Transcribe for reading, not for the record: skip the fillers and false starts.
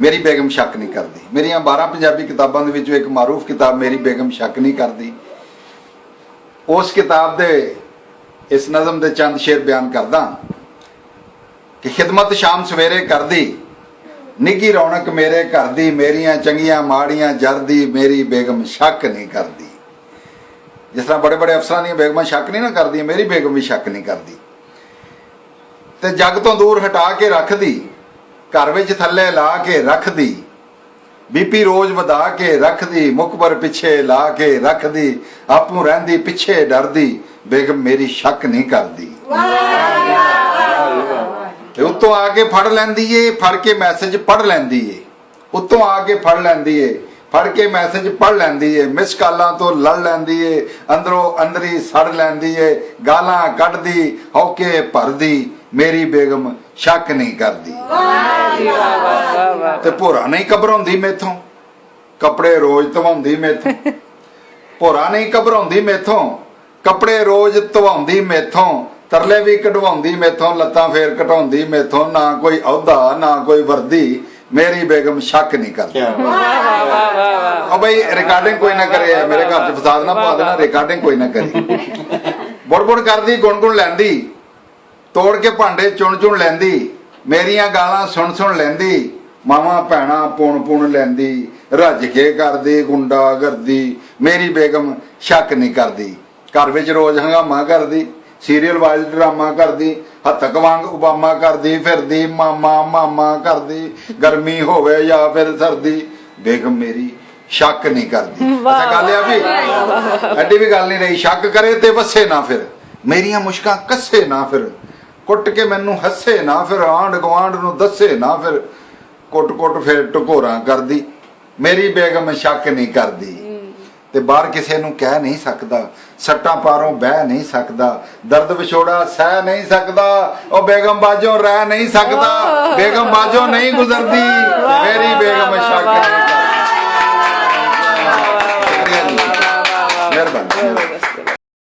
मेरी बेगम शक नहीं करती। मेरिया 12 पंजाबी किताबों के विचों एक मारूफ किताब मेरी बेगम शक नहीं करती। उस किताब दे इस नज़म दे चंद शेर बयान करदा कि खिदमत शाम सवेरे कर दी, निगी रौनक मेरे घर दी, मेरिया चंगियां माड़ियां जरदी, मेरी बेगम शक नहीं करती। जिस तरह बड़े बड़े अफसरां दी बेगमां शक नहीं ना करदी, मेरी बेगम भी शक नहीं करती। ते जग तो दूर हटा के रख दी, घर विच थल्ले ला के रख दी, बीपी रोज वधा के रख दी, मुखबर पिछे ला के रख दी, आपू रहिंदी पिछे डरदी, बेगम मेरी शक नहीं करदी। उत्तों आके फड़ लैंदी है, फड़ के मैसेज पढ़ लैंदी है, उत्तों आके फड़ लैंदी है, फड़ के मैसेज पढ़ लैंदी है, मिस कालां तो लड़ लैंदी है, अंदरों अंदरी सड़ लैंदी है, गालां कढदी हौके भरदी, मेरी बेगम शक नहीं करदी। ते भोरा नहीं घबराउंदी मेथों, कपड़े रोज धवाउंदी मेथों, भोरा नहीं घबराउंदी मेथों, कपड़े रोज धवाउंदी मेथों, तरले भी कढवाउंदी मेथों, लत्तां फेर घटाउंदी मेथों, ना कोई औहदा ना कोई वर्दी, मेरी बेगम शक नहीं करती। और भाई रिकॉर्डिंग कोई ना करे, मेरे घर च फसाद ना पा देना, रिकॉर्डिंग कोई ना करी। बुड़ बुड़ करदी, गुण गुण लैंदी, तोड़ के भांडे चुन चुन लैंदी, मेरिया गालां सुन सुन लैंदी, मावा भैणा पुण पुण लैंदी, रज के करदी गुंडा गर्दी, मेरी बेगम शक नहीं करदी। घर विच रोज हंगामा करदी, सीरियल वाइज ड्रामा करदी, हत्थक वांग उबामा करदी फिरदी, मामा मामा करदी, गर्मी होवे या फिर सर्दी, बेगम मेरी शक नहीं करदी। अच्छा गल है भी एडी भी गल नहीं रही, शक करे ते वसे ना फिर, मेरिया मुश्कां कसे ना फिर, कुट के मैनू हसे ना फिर, आंढ गुआंढ नू दसे ना फिर, कुट कुट फिर टकोरा करदी, मेरी बेगम शक नहीं करदी। ते बाहर किसी नू कह नहीं सकदा, सट्टां पारों बह नहीं सकदा, दर्द विछोड़ा सह नहीं सकदा, और बेगम बाजों रह नहीं सकदा, बेगम बाजों नहीं गुजरदी, मेरी बेगम